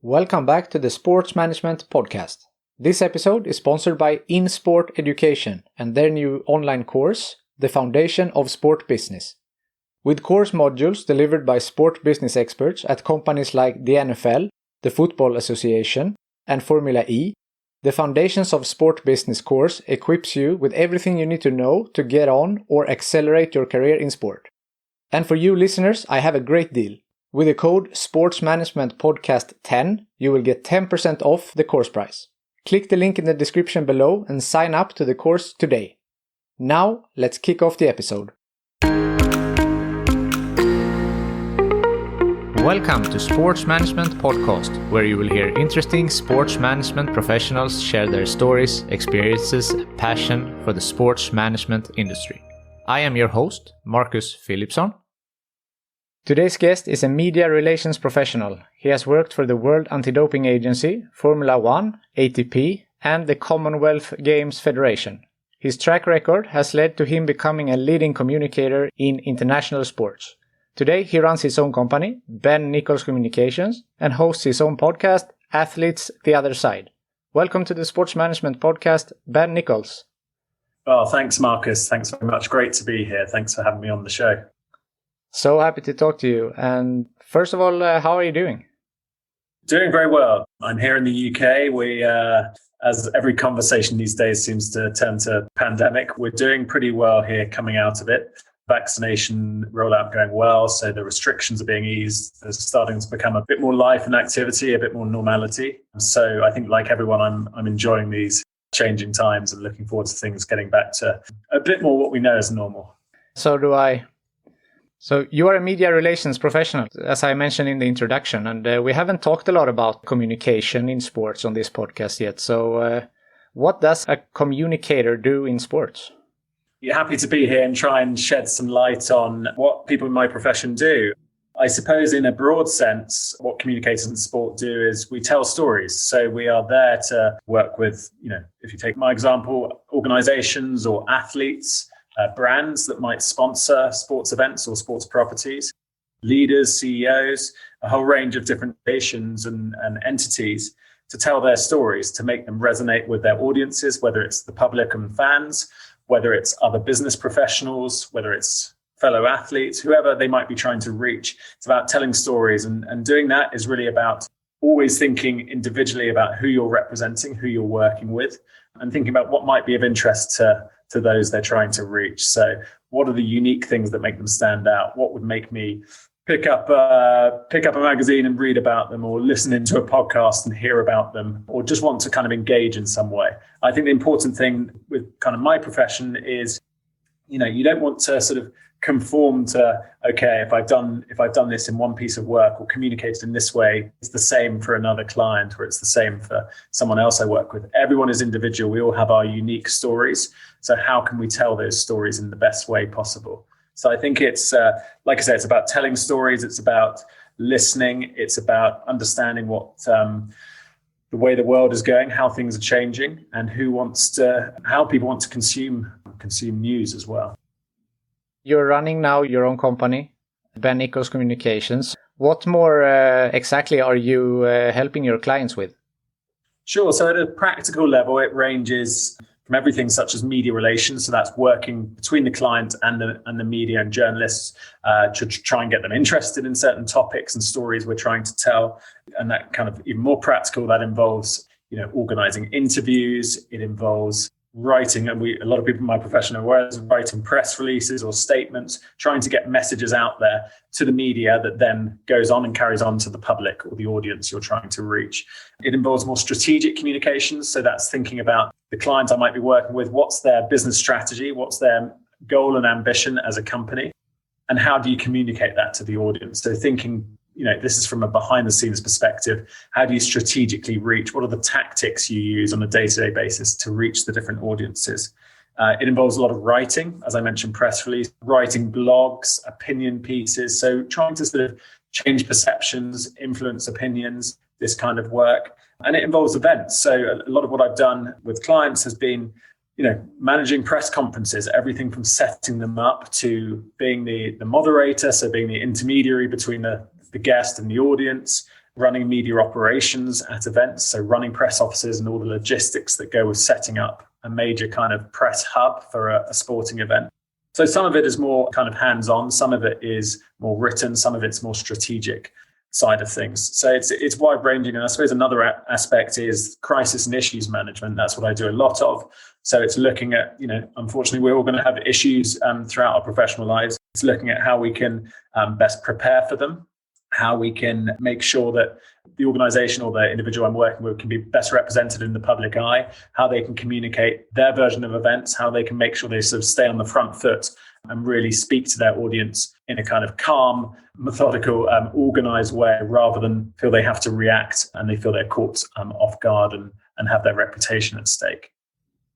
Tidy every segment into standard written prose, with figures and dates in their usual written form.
Welcome back to the Sports Management Podcast. This episode is sponsored by Insport Education and their new online course, The Foundation of Sport Business. With course modules delivered by sport business experts at companies like the NFL, the Football Association, and Formula E, the Foundations of Sport Business course equips you with everything you need to know to get on or accelerate your career in sport. And for you listeners, I have a great deal. With the code Sports Management Podcast 10, you will get 10% off the course price. Click the link in the description below and sign up to the course today. Now, let's kick off the episode. Welcome to Sports Management Podcast, where you will hear interesting sports management professionals share their stories, experiences, and passion for the sports management industry. I am your host, Marcus Philipsson. Today's guest is a media relations professional. He has worked for the World Antidoping Agency, Formula 1, ATP, and the Commonwealth Games Federation. His track record has led to him becoming a leading communicator in international sports. Today he runs his own company, Nichols Communications, and hosts his own podcast, Athletes the Other Side. Welcome to the Sports Management Podcast, Ben Nichols. Well, thanks, Marcus. Thanks very much. Great to be here. Thanks for having me on the show. So happy to talk to you. And first of all, how are you doing? Doing very well. I'm here in the UK. We, as every conversation these days seems to turn to pandemic, we're doing pretty well here coming out of it. Vaccination rollout going well, so the restrictions are being eased. There's starting to become a bit more life and activity, a bit more normality. So I think, like everyone, I'm enjoying these changing times and looking forward to things getting back to a bit more what we know as normal. So do I. So you are a media relations professional, as I mentioned in the introduction, and we haven't talked a lot about communication in sports on this podcast yet. So what does a communicator do in sports? You're happy to be here and try and shed some light on what people in my profession do. I suppose in a broad sense, what communicators in sport do is we tell stories. So we are there to work with, if you take my example, organizations or athletes, brands that might sponsor sports events or sports properties, leaders, CEOs, a whole range of different nations and entities to tell their stories, to make them resonate with their audiences, whether it's the public and fans, whether it's other business professionals, whether it's fellow athletes, whoever they might be trying to reach. It's about telling stories. And doing that is really about always thinking individually about who you're representing, who you're working with, and thinking about what might be of interest to those they're trying to reach. So what are the unique things that make them stand out? What would make me pick up a magazine and read about them, or listen into a podcast and hear about them, or just want to kind of engage in some way? I think the important thing with kind of my profession is, you don't want to sort of conform to, okay, if I've done this in one piece of work or communicated in this way, it's the same for another client, or it's the same for someone else I work with. Everyone is individual. We all have our unique stories. So how can we tell those stories in the best way possible? So I think it's, like I said, it's about telling stories. It's about listening. It's about understanding what the way the world is going, how things are changing, and how people want to consume news as well. You're running now your own company, Nichols Communications. What more exactly are you helping your clients with? Sure. So at a practical level, it ranges from everything such as media relations. So that's working between the client and the media and journalists to try and get them interested in certain topics and stories we're trying to tell. And that kind of even more practical, that involves, organizing interviews. It involves writing, and a lot of people in my profession are aware of writing press releases or statements, trying to get messages out there to the media that then goes on and carries on to the public or the audience you're trying to reach. It involves more strategic communications. So that's thinking about the client I might be working with. What's their business strategy? What's their goal and ambition as a company? And how do you communicate that to the audience? So thinking, this is from a behind the scenes perspective. How do you strategically reach? What are the tactics you use on a day-to-day basis to reach the different audiences? It involves a lot of writing, as I mentioned, press release, writing blogs, opinion pieces. So trying to sort of change perceptions, influence opinions, this kind of work. And it involves events. So a lot of what I've done with clients has been, managing press conferences, everything from setting them up to being the moderator, so being the intermediary between the guest and the audience, running media operations at events, so running press offices and all the logistics that go with setting up a major kind of press hub for a sporting event. So some of it is more kind of hands-on, some of it is more written, some of it's more strategic side of things. So it's wide-ranging. And I suppose another aspect is crisis and issues management. That's what I do a lot of. So it's looking at, unfortunately, we're all going to have issues throughout our professional lives. It's looking at how we can best prepare for them, how we can make sure that the organization or the individual I'm working with can be best represented in the public eye, how they can communicate their version of events, how they can make sure they sort of stay on the front foot and really speak to their audience in a kind of calm, methodical, organized way, rather than feel they have to react and they feel they're caught off guard and have their reputation at stake.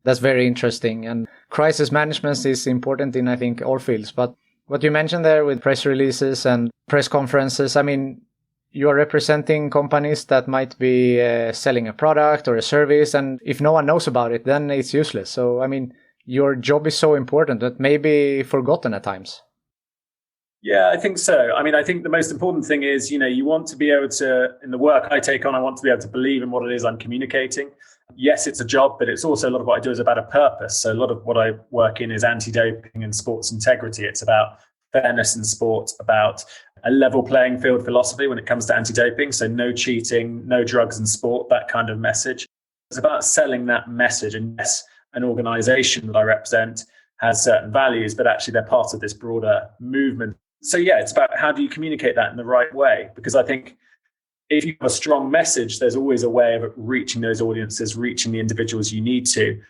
That's very interesting. And crisis management is important in, I think, all fields. But what you mentioned there with press releases and press conferences, I mean, you are representing companies that might be selling a product or a service. And if no one knows about it, then it's useless. So, I mean, your job is so important that may be forgotten at times. Yeah, I think so. I mean, I think the most important thing is, you want to be able to, in the work I take on, I want to be able to believe in what it is I'm communicating. Yes, it's a job, but it's also a lot of what I do is about a purpose. So a lot of what I work in is anti-doping and sports integrity. It's about fairness in sport, about a level playing field philosophy when it comes to anti-doping. So no cheating, no drugs in sport, that kind of message. It's about selling that message. And yes, an organization that I represent has certain values, but actually they're part of this broader movement. So yeah, it's about how do you communicate that in the right way? Because I think if you have a strong message, there's always a way of reaching those audiences, reaching the individuals you need to.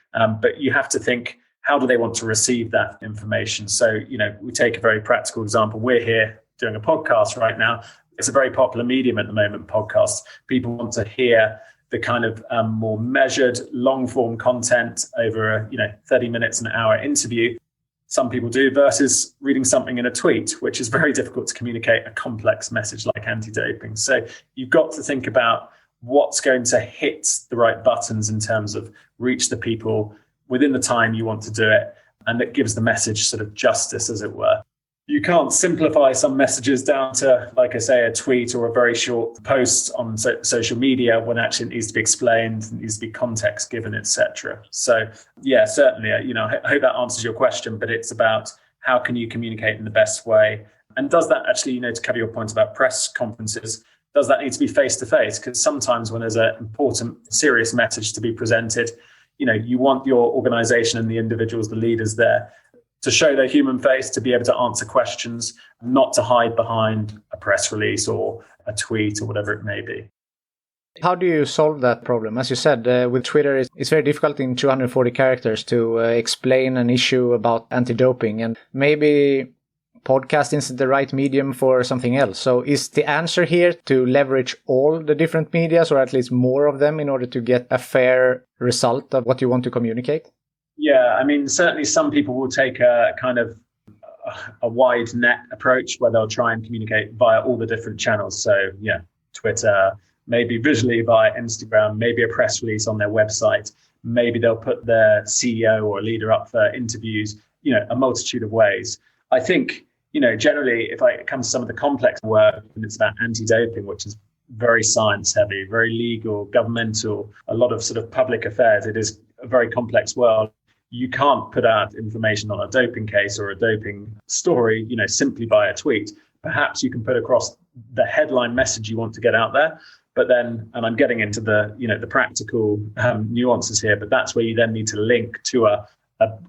But you have to think, how do they want to receive that information? So, we take a very practical example. We're here doing a podcast right now. It's a very popular medium at the moment, podcasts. People want to hear the kind of more measured, long form content over a 30 minutes, an hour interview. Some people do, versus reading something in a tweet, which is very difficult to communicate a complex message like anti-doping. So you've got to think about what's going to hit the right buttons in terms of reach the people within the time you want to do it. And that gives the message sort of justice, as it were. You can't simplify some messages down to, like I say, a tweet or a very short post on social media when actually it needs to be explained, it needs to be context given, etc. So, yeah, certainly, I hope that answers your question, but it's about how can you communicate in the best way? And does that actually, to cover your point about press conferences, does that need to be face-to-face? Because sometimes when there's an important, serious message to be presented, you want your organization and the individuals, the leaders there, to show their human face, to be able to answer questions, not to hide behind a press release or a tweet or whatever it may be. How do you solve that problem? As you said, with Twitter, it's very difficult in 240 characters to explain an issue about anti-doping, and maybe podcasting is the right medium for something else. So is the answer here to leverage all the different medias, or at least more of them, in order to get a fair result of what you want to communicate? Yeah, I mean, certainly some people will take a kind of a wide net approach where they'll try and communicate via all the different channels. So, yeah, Twitter, maybe visually via Instagram, maybe a press release on their website. Maybe they'll put their CEO or leader up for interviews, a multitude of ways. I think, generally, if it comes to some of the complex work, and it's about anti-doping, which is very science heavy, very legal, governmental, a lot of sort of public affairs. It is a very complex world. You can't put out information on a doping case or a doping story, simply by a tweet. Perhaps you can put across the headline message you want to get out there, but then, and I'm getting into the, the practical nuances here, but that's where you then need to link to a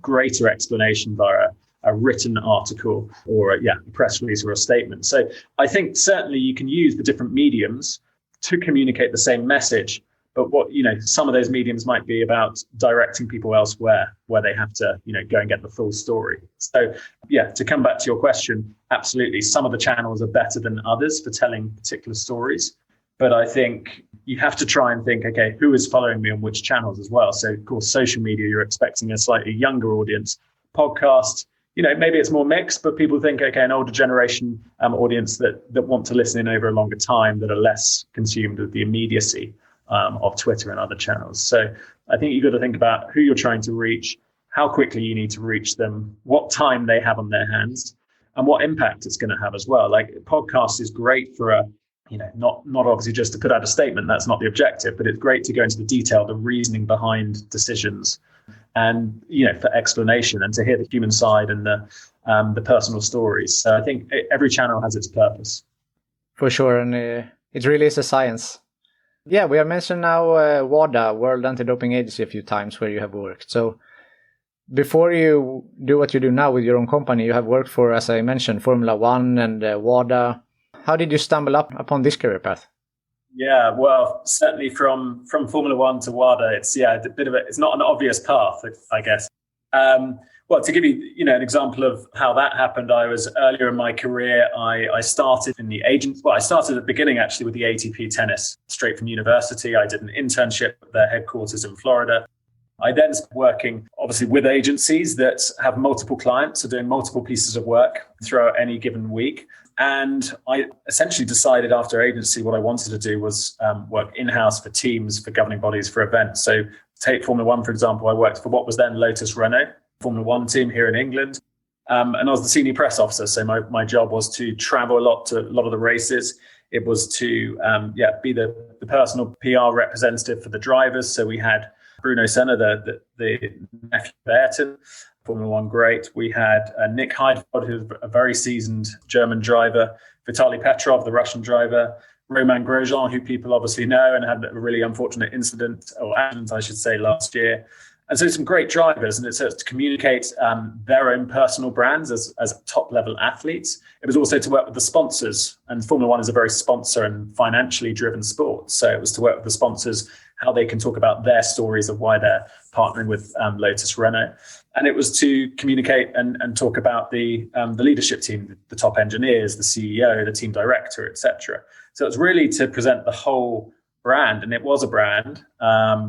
greater explanation via a written article or a press release or a statement. So I think certainly you can use the different mediums to communicate the same message. But what, some of those mediums might be about directing people elsewhere where they have to, go and get the full story. So, to come back to your question, absolutely. Some of the channels are better than others for telling particular stories. But I think you have to try and think, okay, who is following me on which channels as well? So, of course, social media, you're expecting a slightly younger audience. Podcast, maybe it's more mixed, but people think, okay, an older generation audience that want to listen in over a longer time, that are less consumed with the immediacy of Twitter and other channels. So I think you've got to think about who you're trying to reach, how quickly you need to reach them, what time they have on their hands, and what impact it's going to have as well. Like, podcast is great for a not obviously just to put out a statement. That's not the objective, but it's great to go into the detail, the reasoning behind decisions, and for explanation and to hear the human side and the personal stories. So I think every channel has its purpose. For sure, and it really is a science. Yeah, we have mentioned now WADA, World Anti-Doping Agency, a few times where you have worked. So before you do what you do now with your own company, you have worked for, as I mentioned, Formula One and WADA. How did you stumble upon this career path? Yeah, well, certainly from Formula One to WADA, it's it's not an obvious path, I guess. Well, to give you an example of how that happened, I was earlier in my career. I started in the agent. Well, I started at the beginning actually with the ATP tennis, straight from university. I did an internship at their headquarters in Florida. I then started working obviously with agencies that have multiple clients, so doing multiple pieces of work throughout any given week. And I essentially decided after agency what I wanted to do was work in-house for teams, for governing bodies, for events. So take Formula One, for example, I worked for what was then Lotus Renault, Formula One team here in England. And I was the senior press officer. So my job was to travel a lot to a lot of the races. It was to be the personal PR representative for the drivers. So we had Bruno Senna, the nephew of Ayrton, Formula One great. We had Nick Heidfeld, who's a very seasoned German driver, Vitaly Petrov, the Russian driver, Romain Grosjean, who people obviously know and had a really unfortunate accident, I should say, last year. And so some great drivers, and it's to communicate their own personal brands as top-level athletes. It was also to work with the sponsors, and Formula One is a very sponsor and financially driven sport. So it was to work with the sponsors, how they can talk about their stories of why they're partnering with Lotus Renault. And it was to communicate and talk about the leadership team, the top engineers, the CEO, the team director, etc. So it's really to present the whole brand, and it was a brand.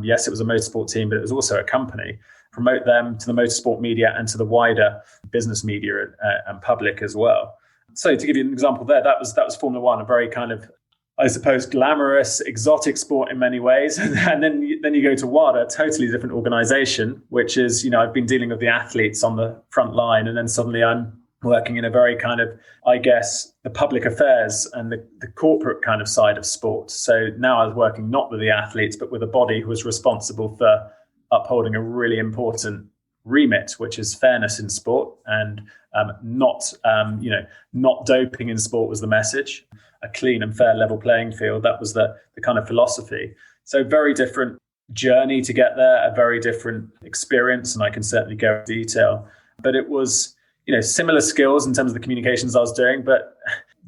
Yes, it was a motorsport team, but it was also a company. Promote them to the motorsport media and to the wider business media and public as well. So to give you an example there, that was Formula One, a very kind of, I suppose, glamorous, exotic sport in many ways. And then you go to WADA, a totally different organization, which is, I've been dealing with the athletes on the front line, and then suddenly I'm working in a very kind of, I guess, the public affairs and the corporate kind of side of sport. So now I was working not with the athletes, but with a body who was responsible for upholding a really important remit, which is fairness in sport and not doping in sport was the message. A clean and fair level playing field. That was the kind of philosophy. So very different journey to get there, a very different experience, and I can certainly go into detail. But it was, similar skills in terms of the communications I was doing, but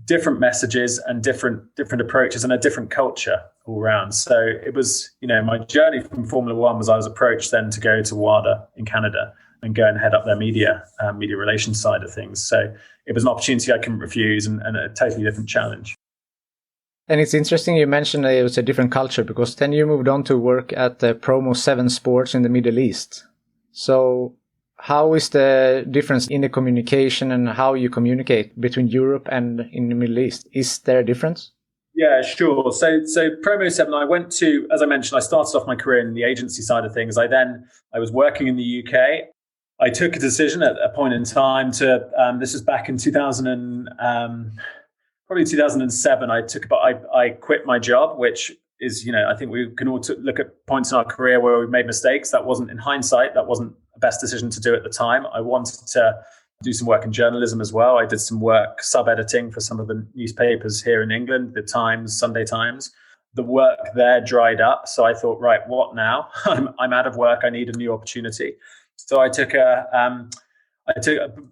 different messages and different approaches and a different culture all around. So it was, my journey from Formula One was I was approached then to go to WADA in Canada and go and head up their media relations side of things. So it was an opportunity I couldn't refuse and a totally different challenge. And it's interesting you mentioned it was a different culture, because then you moved on to work at Promo 7 Sports in the Middle East. So how is the difference in the communication and how you communicate between Europe and in the Middle East? Is there a difference? Yeah, sure. So Promo 7, I went to, as I mentioned, I started off my career in the agency side of things. I was working in the UK. I took a decision at a point in time to, this was back in 2007. I quit my job, which is, I think we can all look at points in our career where we made mistakes. That wasn't, in hindsight, that wasn't the best decision to do at the time. I wanted to do some work in journalism as well. I did some work sub-editing for some of the newspapers here in England, the Times, Sunday Times. The work there dried up. So I thought, right, what now? I'm out of work. I need a new opportunity. So I took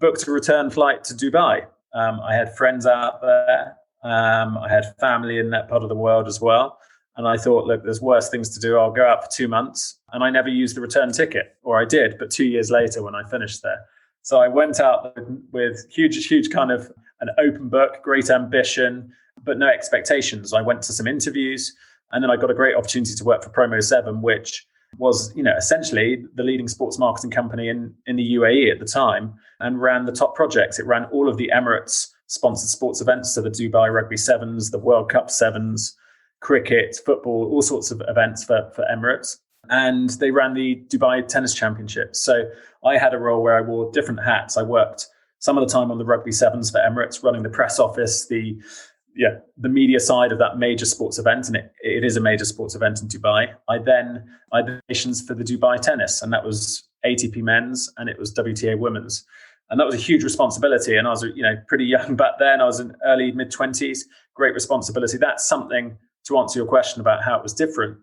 booked a return flight to Dubai. I had friends out there. I had family in that part of the world as well. And I thought, look, there's worse things to do. I'll go out for 2 months. And I never used the return ticket, or I did, but 2 years later when I finished there. So I went out with huge kind of an open book, great ambition, but no expectations. I went to some interviews, and then I got a great opportunity to work for Promo 7, which was, essentially the leading sports marketing company in the UAE at the time, and ran the top projects. It ran all of the Emirates sponsored sports events, so the Dubai Rugby Sevens, the World Cup Sevens, cricket, football, all sorts of events for Emirates. And they ran the Dubai Tennis Championships. So I had a role where I wore different hats. I worked some of the time on the Rugby Sevens for Emirates, running the press office, the the media side of that major sports event, and it is a major sports event in Dubai. I had nations for the Dubai tennis, and that was ATP men's and it was WTA women's. And that was a huge responsibility. And I was, pretty young back then. I was in early mid-20s, great responsibility. That's something, to answer your question about how it was different.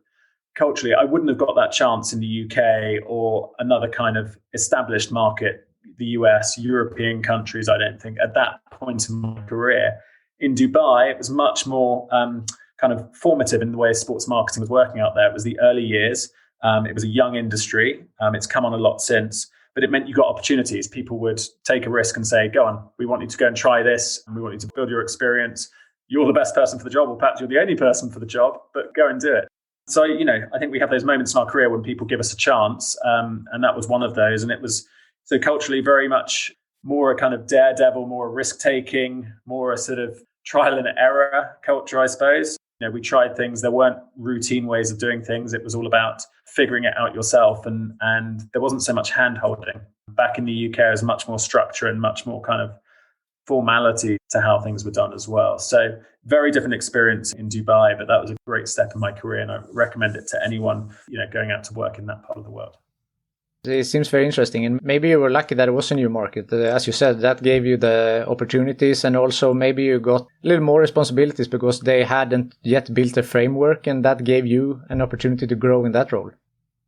Culturally, I wouldn't have got that chance in the UK or another kind of established market, the US, European countries, I don't think, at that point in my career. In Dubai, it was much more kind of formative in the way sports marketing was working out there. It was the early years. It was a young industry. It's come on a lot since, but it meant you got opportunities. People would take a risk and say, go on, we want you to go and try this, and we want you to build your experience. You're the best person for the job, or perhaps you're the only person for the job, but go and do it. So, I think we have those moments in our career when people give us a chance, and that was one of those. And it was so culturally very much more a kind of daredevil, more a risk-taking, more a sort of trial and error culture, I suppose. We tried things. There weren't routine ways of doing things. It was all about figuring it out yourself, and there wasn't so much hand-holding. Back in the UK, there was much more structure and much more kind of formality to how things were done as well. So very different experience in Dubai, but that was a great step in my career, and I recommend it to anyone, going out to work in that part of the world. It seems very interesting, and maybe you were lucky that it was a new market. As you said, that gave you the opportunities, and also maybe you got a little more responsibilities because they hadn't yet built a framework, and that gave you an opportunity to grow in that role.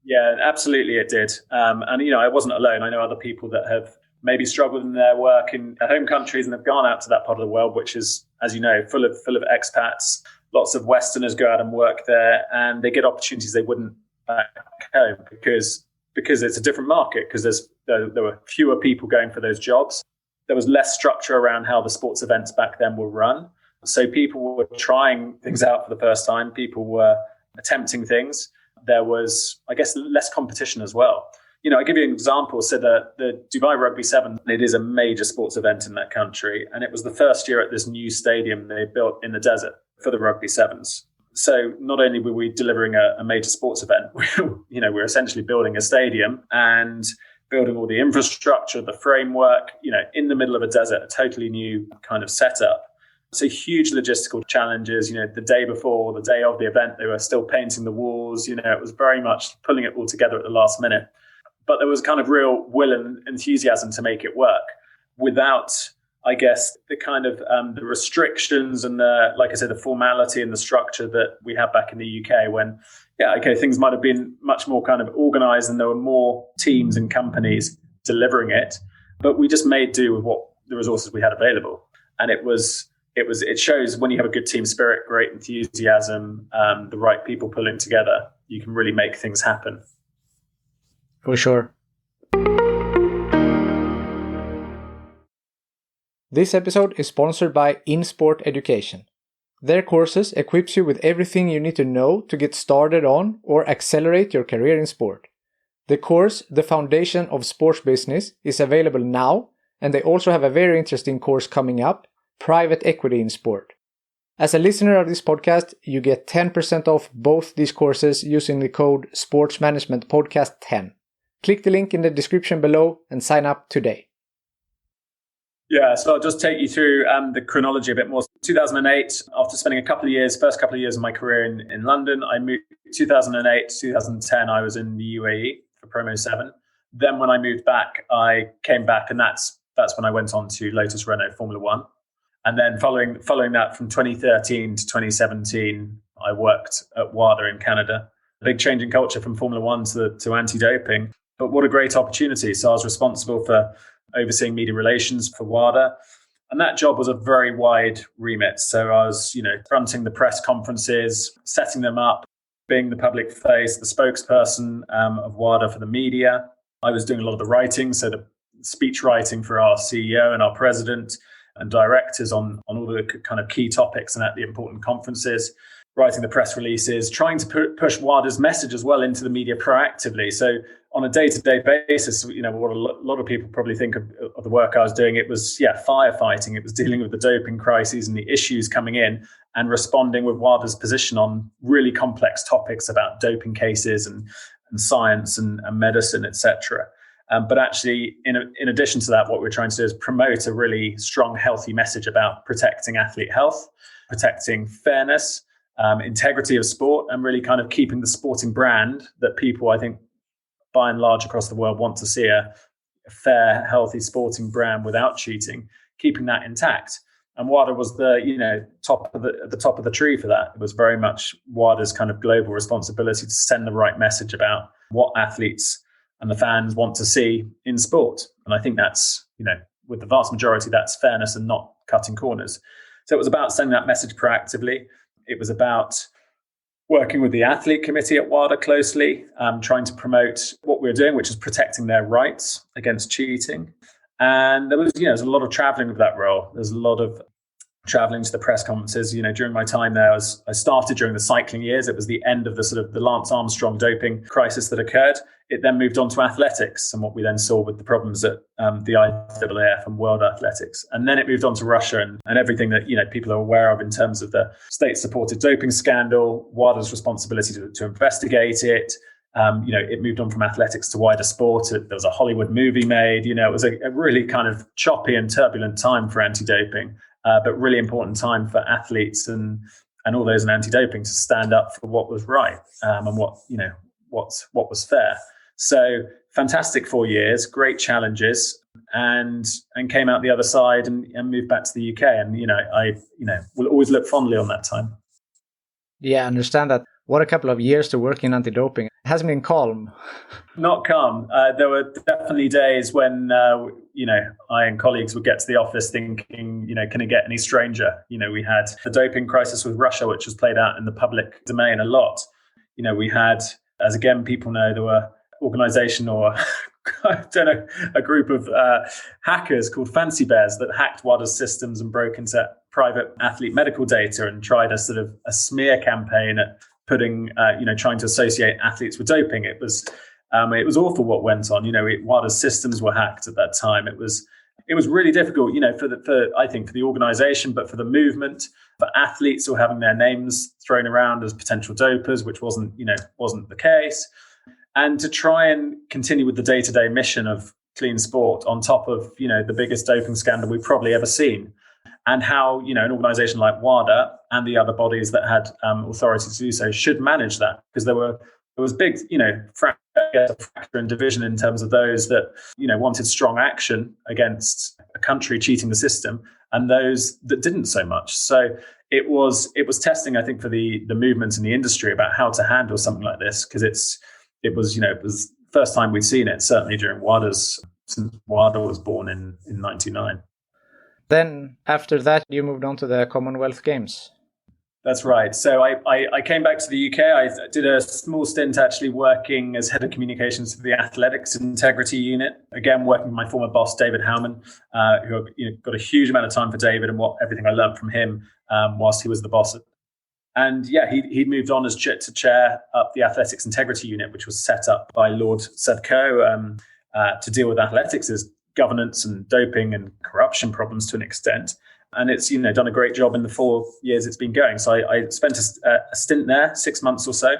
Yeah, absolutely it did. And, I wasn't alone. I know other people that have maybe struggled in their work in their home countries and have gone out to that part of the world, which is, as you know, full of expats. Lots of Westerners go out and work there, and they get opportunities they wouldn't back home because it's a different market, because there were fewer people going for those jobs. There was less structure around how the sports events back then were run. So people were trying things out for the first time. People were attempting things. There was, I guess, less competition as well. I'll give you an example. So the Dubai Rugby 7, it is a major sports event in that country. And it was the first year at this new stadium they built in the desert for the Rugby 7s. So not only were we delivering a major sports event, we're essentially building a stadium and building all the infrastructure, the framework, in the middle of a desert, a totally new kind of setup. So huge logistical challenges. The day before, the day of the event, they were still painting the walls. It was very much pulling it all together at the last minute. But there was kind of real will and enthusiasm to make it work without, I guess, the kind of the restrictions and like I said, the formality and the structure that we had back in the UK when, things might have been much more kind of organized and there were more teams and companies delivering it. But we just made do with what the resources we had available. And it shows when you have a good team spirit, great enthusiasm, the right people pulling together, you can really make things happen. For sure. This episode is sponsored by Insport Education. Their courses equips you with everything you need to know to get started on or accelerate your career in sport. The course, The Foundation of Sports Business, is available now, and they also have a very interesting course coming up, Private Equity in Sport. As a listener of this podcast, you get 10% off both these courses using the code SportsManagementPodcast10. Click the link in the description below and sign up today. Yeah, so I'll just take you through the chronology a bit more. 2008, after spending first couple of years of my career in London, I moved 2008, 2010, I was in the UAE for Promo 7. Then when I moved back, I came back, and that's when I went on to Lotus Renault Formula 1. And then following that from 2013 to 2017, I worked at WADA in Canada. A big change in culture from Formula 1 to anti-doping. But what a great opportunity. So I was responsible for overseeing media relations for WADA. And that job was a very wide remit. So I was, fronting the press conferences, setting them up, being the public face, the spokesperson of WADA for the media. I was doing a lot of the writing, so the speech writing for our CEO and our president and directors on all the kind of key topics and at the important conferences, writing the press releases, trying to push WADA's message as well into the media proactively. So on a day-to-day basis, what a lot of people probably think of the work I was doing, it was, firefighting. It was dealing with the doping crises and the issues coming in and responding with WADA's position on really complex topics about doping cases and science and medicine, etc. But actually, in addition to that, what we're trying to do is promote a really strong, healthy message about protecting athlete health. protecting fairness, integrity of sport, and really kind of keeping the sporting brand that people, I think, by and large across the world want to see a fair, healthy sporting brand without cheating, keeping that intact. And WADA was the top of the tree for that. It was very much WADA's kind of global responsibility to send the right message about what athletes and the fans want to see in sport. And I think that's, with the vast majority, that's fairness and not cutting corners. So it was about sending that message proactively. It was about working with the athlete committee at WADA closely, trying to promote what we were doing, which is protecting their rights against cheating. And there was, there's a lot of traveling with that role. There's a lot of traveling to the press conferences. During my time there, I started during the cycling years. It was the end of the Lance Armstrong doping crisis that occurred. It then moved on to athletics and what we then saw with the problems at the IAAF and World Athletics. And then it moved on to Russia and everything that, people are aware of in terms of the state-supported doping scandal, WADA's responsibility to investigate it. It moved on from athletics to wider sport. There was a Hollywood movie made. It was a really kind of choppy and turbulent time for anti-doping, but really important time for athletes and all those in anti-doping to stand up for what was right and what was fair. So fantastic 4 years, great challenges, and came out the other side and moved back to the UK. And I will always look fondly on that time. Yeah, I understand that. What a couple of years to work in anti-doping. It hasn't been calm. Not calm. There were definitely days when, I and colleagues would get to the office thinking, can it get any stranger? We had the doping crisis with Russia, which was played out in the public domain a lot. We had, as again, people know, there were organization or I don't know, a group of hackers called Fancy Bears that hacked WADA's systems and broke into private athlete medical data and tried a smear campaign at putting, trying to associate athletes with doping. It was awful what went on. WADA's systems were hacked at that time. It was really difficult, for the organization, but for the movement, for athletes who were having their names thrown around as potential dopers, which wasn't the case. And to try and continue with the day-to-day mission of clean sport on top of, the biggest doping scandal we've probably ever seen. And how, an organization like WADA and the other bodies that had authority to do so should manage that. Because there was big, fracture and division in terms of those that, wanted strong action against a country cheating the system and those that didn't so much. So it was testing, I think, for the movement in the industry about how to handle something like this, because it was the first time we'd seen it, certainly during since WADA was born in 1999. Then after that, you moved on to the Commonwealth Games. That's right. So I came back to the UK. I did a small stint actually working as head of communications for the athletics integrity unit. Again, working with my former boss, David Howman, who got a huge amount of time for David and everything I learned from him whilst he was the boss. And yeah, he'd moved on as to chair up the athletics integrity unit, which was set up by Lord Sedco to deal with athletics' governance and doping and corruption problems to an extent. And it's, done a great job in the 4 years it's been going. So I spent a stint there, 6 months or so.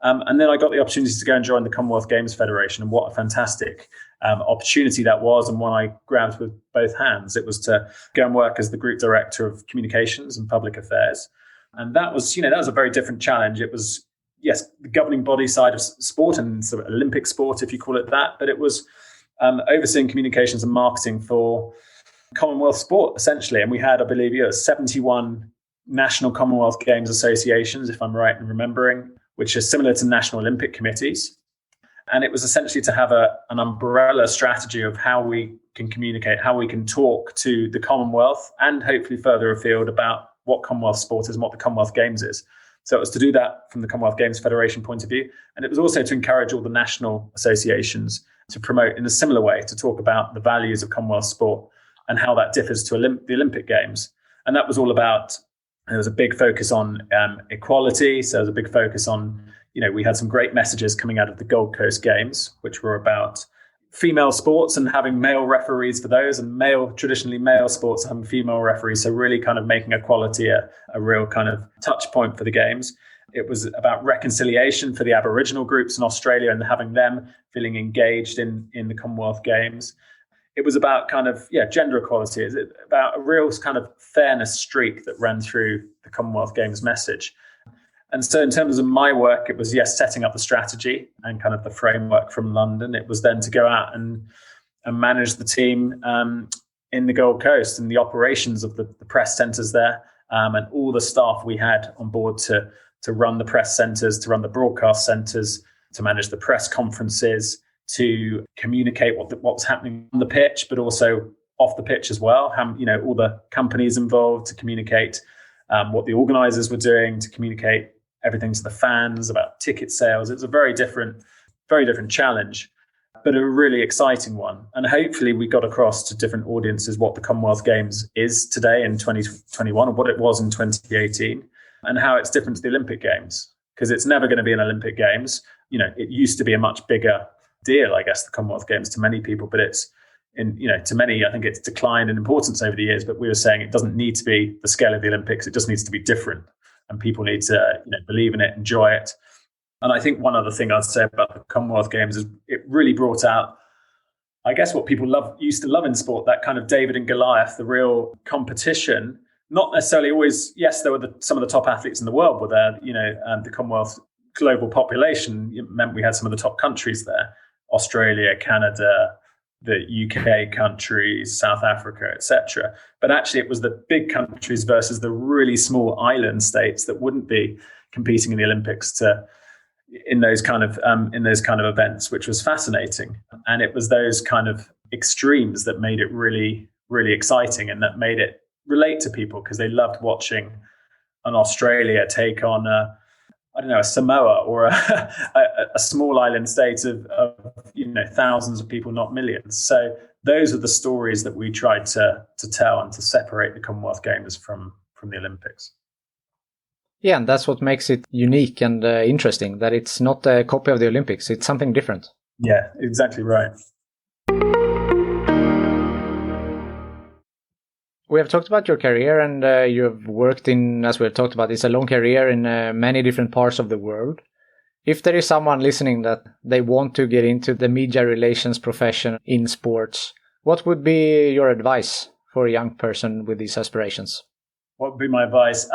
And then I got the opportunity to go and join the Commonwealth Games Federation. And what a fantastic opportunity that was, and one I grabbed with both hands. It was to go and work as the group director of communications and public affairs. And that was, that was a very different challenge. It was, yes, the governing body side of sport and sort of Olympic sport, if you call it that. But it was overseeing communications and marketing for Commonwealth sport, essentially. And we had, I believe, 71 national Commonwealth Games associations, if I'm right in remembering, which is similar to national Olympic committees. And it was essentially to have an umbrella strategy of how we can communicate, how we can talk to the Commonwealth and hopefully further afield about what Commonwealth sport is and what the Commonwealth Games is. So it was to do that from the Commonwealth Games Federation point of view. And it was also to encourage all the national associations to promote in a similar way, to talk about the values of Commonwealth sport and how that differs to the Olympic Games. And that was all about, there was a big focus on equality. So there was a big focus on, we had some great messages coming out of the Gold Coast Games, which were about female sports and having male referees for those, and traditionally male sports having female referees. So really kind of making equality a real kind of touch point for the games. It was about reconciliation for the Aboriginal groups in Australia and having them feeling engaged in the Commonwealth Games. it was about kind of, gender equality. It's about a real kind of fairness streak that ran through the Commonwealth Games message. And so in terms of my work, it was, setting up the strategy and kind of the framework from London. It was then to go out and manage the team in the Gold Coast and the operations of the press centres there, and all the staff we had on board to run the press centres, to run the broadcast centres, to manage the press conferences, to communicate what was happening on the pitch, but also off the pitch as well. All the companies involved, to communicate what the organisers were doing, to communicate everything to the fans about ticket sales. It was a very different challenge, but a really exciting one. And hopefully we got across to different audiences what the Commonwealth Games is today in 2021 and what it was in 2018 and how it's different to the Olympic Games, because it's never going to be an Olympic Games. It used to be a much bigger deal, I guess, the Commonwealth Games to many people, but to many, I think it's declined in importance over the years, but we were saying it doesn't need to be the scale of the Olympics. It just needs to be different. And people need to believe in it, enjoy it. And I think one other thing I'd say about the Commonwealth Games is it really brought out, I guess, what people used to love in sport, that kind of David and Goliath, the real competition. Not necessarily always, yes, there were some of the top athletes in the world were there, and the Commonwealth global population meant we had some of the top countries there, Australia, Canada, the UK countries, South Africa, etc. But actually, it was the big countries versus the really small island states that wouldn't be competing in the Olympics in those kind of events, which was fascinating. And it was those kind of extremes that made it really, really exciting, and that made it relate to people, because they loved watching an Australia take on a Samoa or a small island state of thousands of people, not millions. So those are the stories that we tried to tell and to separate the Commonwealth Games from the Olympics. Yeah, and that's what makes it unique and interesting, that it's not a copy of the Olympics. It's something different. Yeah, exactly right. We have talked about your career, and you have worked in, as we have talked about, it's a long career in many different parts of the world. If there is someone listening that they want to get into the media relations profession in sports, what would be your advice for a young person with these aspirations? What would be my advice?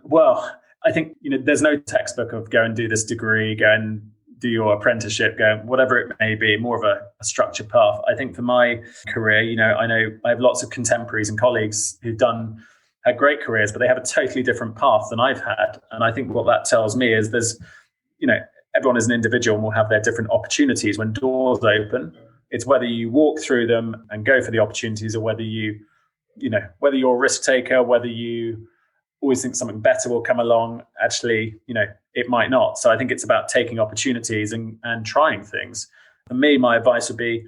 Well, I think there's no textbook of go and do this degree, go and do your apprenticeship, go whatever it may be, more of a structured path. I think for my career, I know I have lots of contemporaries and colleagues who've had great careers, but they have a totally different path than I've had. And I think what that tells me is everyone is an individual and will have their different opportunities when doors open. It's whether you walk through them and go for the opportunities, or whether whether you're a risk taker, whether you always think something better will come along. Actually, it might not. So I think it's about taking opportunities and trying things. For me, my advice would be,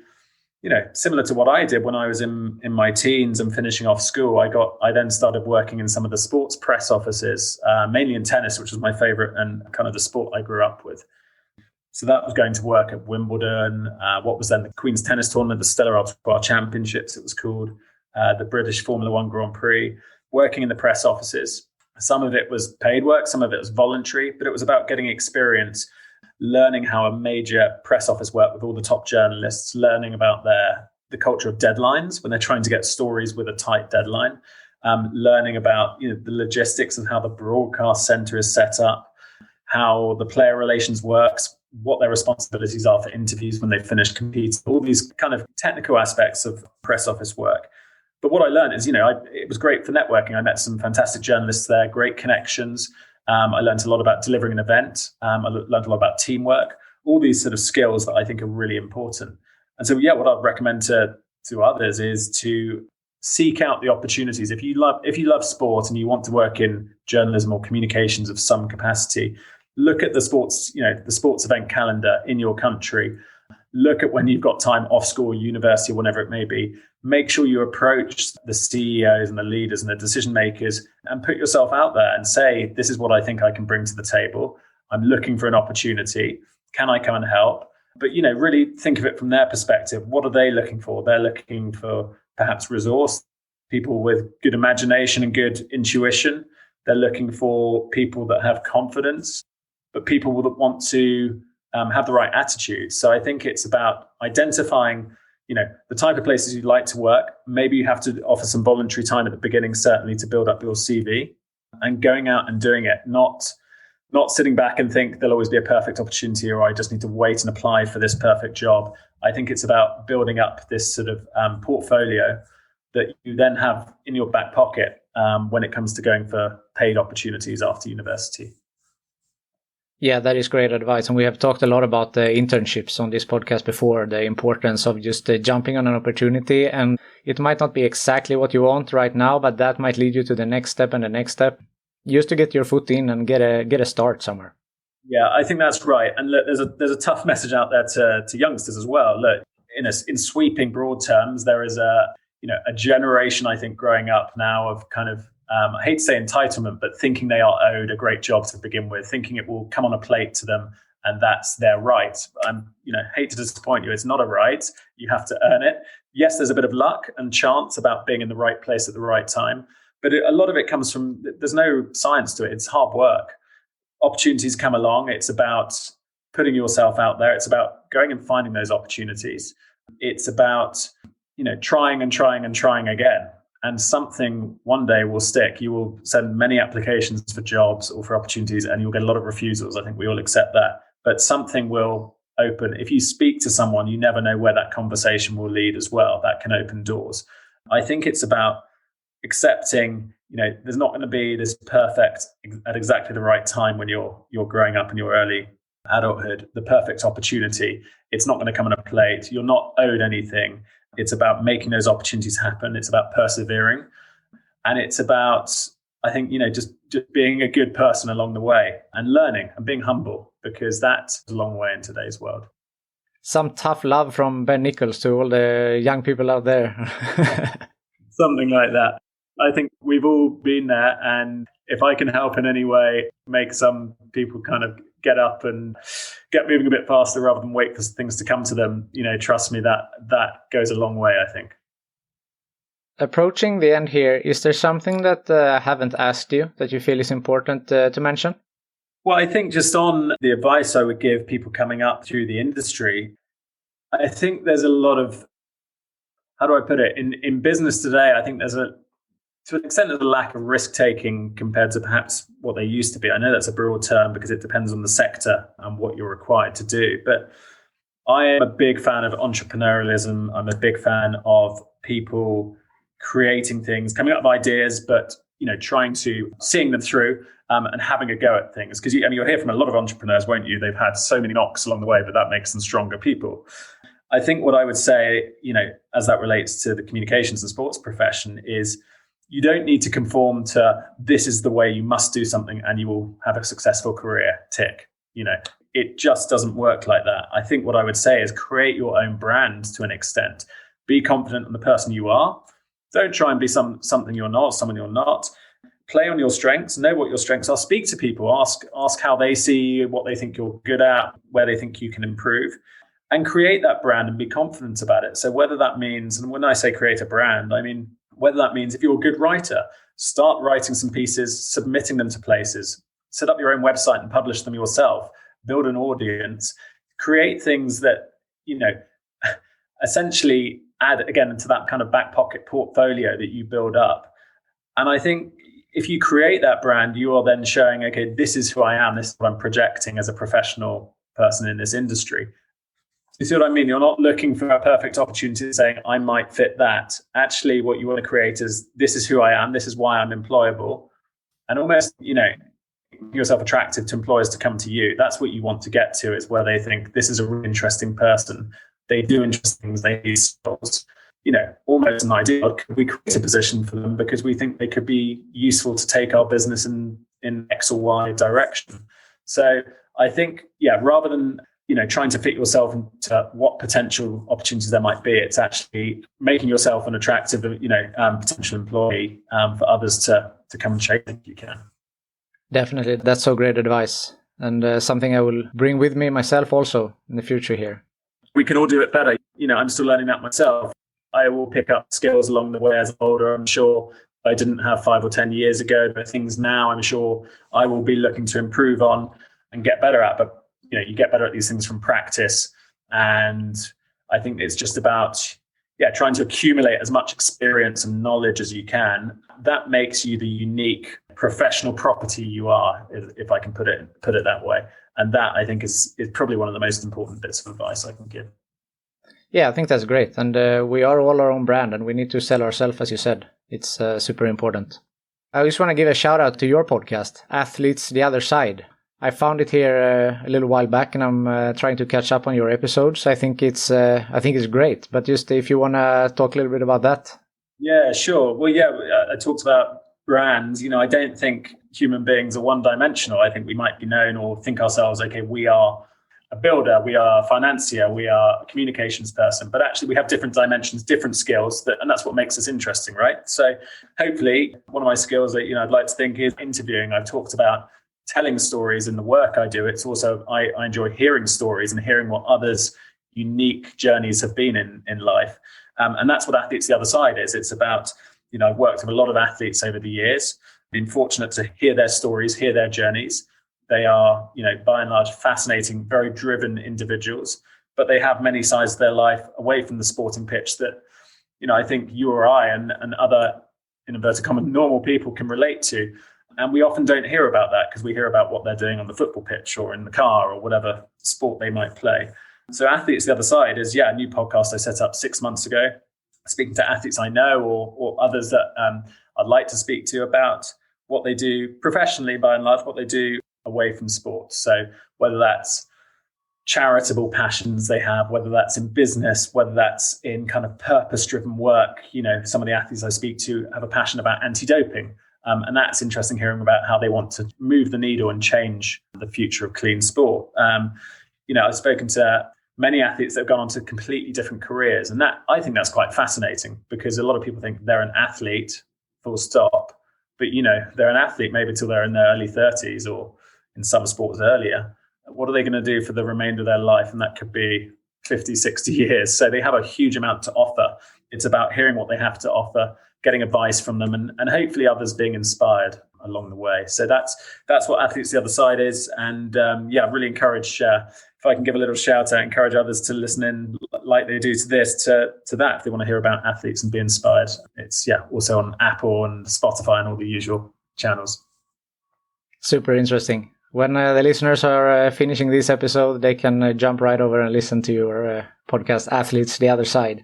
similar to what I did when I was in my teens and finishing off school. I then started working in some of the sports press offices, mainly in tennis, which was my favorite and kind of the sport I grew up with. So that was going to work at Wimbledon, what was then the Queen's Tennis Tournament, the Stella Artois Championships, it was called, the British Formula One Grand Prix, working in the press offices. Some of it was paid work, some of it was voluntary, but it was about getting experience, learning how a major press office worked with all the top journalists, learning about the culture of deadlines when they're trying to get stories with a tight deadline, learning about the logistics of how the broadcast center is set up, how the player relations works, what their responsibilities are for interviews when they finish competing, all these kind of technical aspects of press office work. But what I learned is, it was great for networking. I met some fantastic journalists there, great connections. I learned a lot about delivering an event. I learned a lot about teamwork, all these sort of skills that I think are really important. And so, what I'd recommend to others is to seek out the opportunities. If you love sport and you want to work in journalism or communications of some capacity, look at the sports event calendar in your country. Look at when you've got time off school, university, whatever it may be. Make sure you approach the CEOs and the leaders and the decision makers and put yourself out there and say, this is what I think I can bring to the table. I'm looking for an opportunity. Can I come and help? But, really think of it from their perspective. What are they looking for? They're looking for perhaps resource, people with good imagination and good intuition. They're looking for people that have confidence, but people that want to have the right attitude. So I think it's about identifying the type of places you'd like to work. Maybe you have to offer some voluntary time at the beginning, certainly to build up your CV, and going out and doing it, not sitting back and think there'll always be a perfect opportunity or I just need to wait and apply for this perfect job. I think it's about building up this sort of portfolio that you then have in your back pocket when it comes to going for paid opportunities after university. Yeah, that is great advice. And we have talked a lot about the internships on this podcast before, the importance of just jumping on an opportunity. And it might not be exactly what you want right now, but that might lead you to the next step and the next step, just to get your foot in and get a start somewhere. Yeah, I think that's right. And look, there's a tough message out there to youngsters as well. Look, in sweeping broad terms, there is a generation, I think, growing up now of kind of, I hate to say entitlement, but thinking they are owed a great job to begin with, thinking it will come on a plate to them and that's their right. Hate to disappoint you. It's not a right. You have to earn it. Yes, there's a bit of luck and chance about being in the right place at the right time, but a lot of it comes from, there's no science to it. It's hard work. Opportunities come along. It's about putting yourself out there. It's about going and finding those opportunities. It's about, trying and trying and trying again. And something one day will stick. You will send many applications for jobs or for opportunities and you'll get a lot of refusals. I think we all accept that. But something will open. If you speak to someone, you never know where that conversation will lead as well. That can open doors. I think it's about accepting, there's not going to be this perfect at exactly the right time when you're growing up in your early adulthood, the perfect opportunity. It's not going to come on a plate. You're not owed anything. It's about making those opportunities happen. It's about persevering. And it's about, I think, just being a good person along the way and learning and being humble, because that's a long way in today's world. Some tough love from Ben Nichols to all the young people out there. Something like that. I think we've all been there. And if I can help in any way, make some people kind of get up and get moving a bit faster rather than wait for things to come to them, trust me, that goes a long way, I think. Approaching the end here, is there something that I haven't asked you that you feel is important to mention? Well, I think just on the advice I would give people coming up through the industry, I think there's a lot of, how do I put it? In business today, I think to an extent, there's a lack of risk-taking compared to perhaps what they used to be. I know that's a broad term because it depends on the sector and what you're required to do. But I am a big fan of entrepreneurialism. I'm a big fan of people creating things, coming up with ideas, but seeing them through and having a go at things. Because you'll hear from a lot of entrepreneurs, won't you? They've had so many knocks along the way, but that makes them stronger people. I think what I would say, as that relates to the communications and sports profession, is you don't need to conform to this is the way you must do something and you will have a successful career, tick. It just doesn't work like that. I think what I would say is create your own brand to an extent. Be confident in the person you are. Don't try and be something you're not, someone you're not. Play on your strengths, know what your strengths are, speak to people, ask how they see you, what they think you're good at, where they think you can improve, and create that brand and be confident about it. So whether that means, and when I say create a brand, I mean, whether that means if you're a good writer, start writing some pieces, submitting them to places, set up your own website and publish them yourself, build an audience, create things that, essentially add again to that kind of back pocket portfolio that you build up. And I think if you create that brand, you are then showing, okay, this is who I am. This is what I'm projecting as a professional person in this industry. You see what I mean? You're not looking for a perfect opportunity saying, I might fit that. Actually, what you want to create is, this is who I am. This is why I'm employable. And almost, make yourself attractive to employers to come to you. That's what you want to get to, is where they think this is a really interesting person. They do interesting things. They use skills. Almost an ideal. Could we create a position for them because we think they could be useful to take our business in X or Y direction? So I think, rather than trying to fit yourself into what potential opportunities there might be, it's actually making yourself an attractive, potential employee for others to come and chase if you can. Definitely. That's so great advice. And something I will bring with me myself also in the future here. We can all do it better. I'm still learning that myself. I will pick up skills along the way as I'm older. I'm sure I didn't have 5 or 10 years ago, but things now I'm sure I will be looking to improve on and get better at. But you get better at these things from practice and I think it's just about trying to accumulate as much experience and knowledge as you can. That makes you the unique professional property you are, if I can put it that way. And that, I think, is probably one of the most important bits of advice I can give. Yeah, I think that's great. And we are all our own brand, and we need to sell ourselves, as you said. It's super important. I just want to give a shout out to your podcast, Athletes the Other Side. I found it here a little while back, and I'm trying to catch up on your episodes. I think it's great. But just if you want to talk a little bit about that. Yeah, sure. Well, I talked about brands. I don't think human beings are one-dimensional. I think we might be known or think ourselves, okay, we are a builder, we are a financier, we are a communications person, but actually we have different dimensions, different skills, and that's what makes us interesting, right? So hopefully one of my skills that I'd like to think is interviewing. I've talked about telling stories in the work I do. It's also I enjoy hearing stories and hearing what others' unique journeys have been in life, and that's what Athletes the Other Side is. It's about I've worked with a lot of athletes over the years, been fortunate to hear their stories, hear their journeys. They are, by and large, fascinating, very driven individuals, but they have many sides of their life away from the sporting pitch that, I think you or I and other, in inverted commas, normal people can relate to. And we often don't hear about that because we hear about what they're doing on the football pitch or in the car or whatever sport they might play. So Athletes the Other Side is, a new podcast I set up 6 months ago, speaking to athletes I know or others that I'd like to speak to about what they do professionally, by and large, what they do away from sports. So whether that's charitable passions they have, whether that's in business, whether that's in kind of purpose-driven work. Some of the athletes I speak to have a passion about anti-doping. And that's interesting hearing about how they want to move the needle and change the future of clean sport. I've spoken to many athletes that have gone on to completely different careers. And that I think that's quite fascinating because a lot of people think they're an athlete, full stop. But, they're an athlete maybe till they're in their early 30s or in some sports earlier. What are they going to do for the remainder of their life? And that could be 50, 60 years. So they have a huge amount to offer. It's about hearing what they have to offer, getting advice from them, and hopefully others being inspired along the way. So that's what Athletes the Other Side is. And I really encourage, if I can give a little shout out, encourage others to listen in like they do to this, to that, if they want to hear about athletes and be inspired. It's also on Apple and Spotify and all the usual channels. Super interesting. When the listeners are finishing this episode, they can jump right over and listen to your podcast, Athletes the Other Side.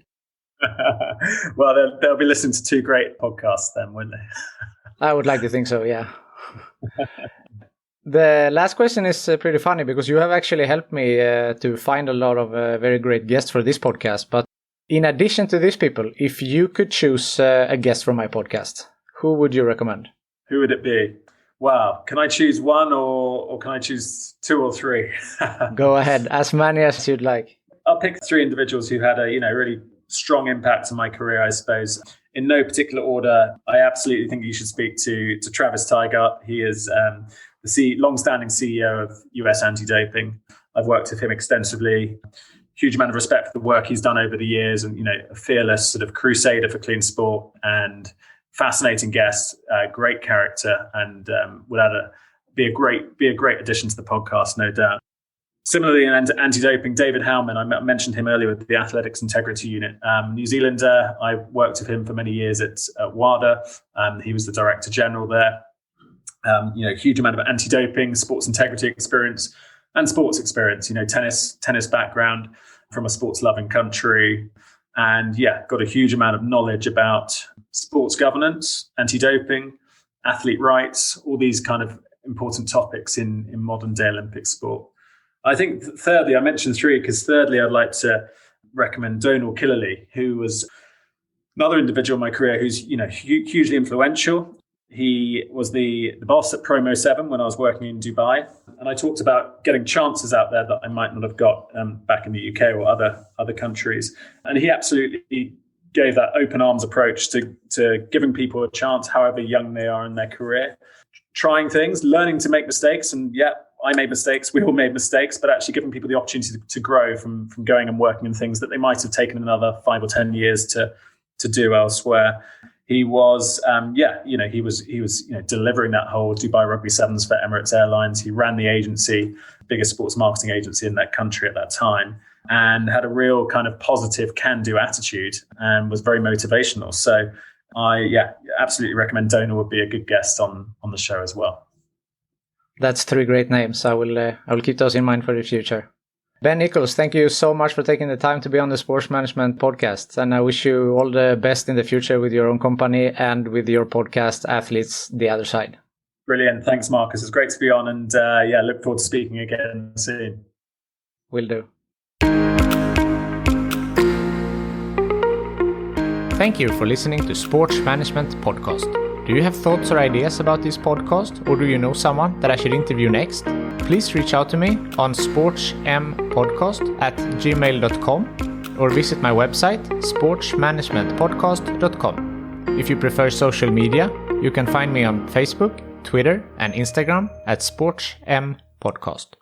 Well, they'll be listening to two great podcasts then, won't they? I would like to think so, yeah. The last question is pretty funny because you have actually helped me to find a lot of very great guests for this podcast. But in addition to these people, if you could choose a guest for my podcast, who would you recommend? Who would it be? Wow. Can I choose one or can I choose two or three? Go ahead. As many as you'd like. I'll pick three individuals who had a really strong impact on my career, I suppose. In no particular order, I absolutely think you should speak to Travis Tygart. He is the long-standing CEO of US Antidoping. I've worked with him extensively. Huge amount of respect for the work he's done over the years, and a fearless sort of crusader for clean sport and fascinating guest, great character, and would be a great addition to the podcast, no doubt. Similarly, in anti-doping, David Howman, I mentioned him earlier with the Athletics Integrity Unit. New Zealander, I worked with him for many years at WADA. He was the Director General there. Huge amount of anti-doping, sports integrity experience, and sports experience. Tennis background from a sports-loving country, and got a huge amount of knowledge about sports governance, anti-doping, athlete rights, all these kind of important topics in modern-day Olympic sport. I think thirdly, I mentioned three because thirdly, I'd like to recommend Donal Killaley, who was another individual in my career who's hugely influential. He was the boss at Promo 7 when I was working in Dubai, and I talked about getting chances out there that I might not have got back in the UK or other countries. And he absolutely gave that open arms approach to giving people a chance, however young they are in their career, trying things, learning to make mistakes, and I made mistakes. We all made mistakes, but actually giving people the opportunity to grow from going and working in things that they might have taken another 5 or 10 years to do elsewhere. he was, he was delivering that whole Dubai Rugby Sevens for Emirates Airlines. He ran the agency, biggest sports marketing agency in that country at that time, and had a real kind of positive can-do attitude and was very motivational. So I absolutely recommend Dona would be a good guest on the show as well. That's 3 great names. I will keep those in mind for the future. Ben Nichols, thank you so much for taking the time to be on the Sports Management Podcast. And I wish you all the best in the future with your own company and with your podcast, Athletes the Other Side. Brilliant. Thanks, Marcus. It's great to be on. And look forward to speaking again soon. Will do. Thank you for listening to Sports Management Podcast. Do you have thoughts or ideas about this podcast, or do you know someone that I should interview next? Please reach out to me on sportsmpodcast@gmail.com or visit my website sportsmanagementpodcast.com. If you prefer social media, you can find me on Facebook, Twitter and Instagram @sportsmpodcast.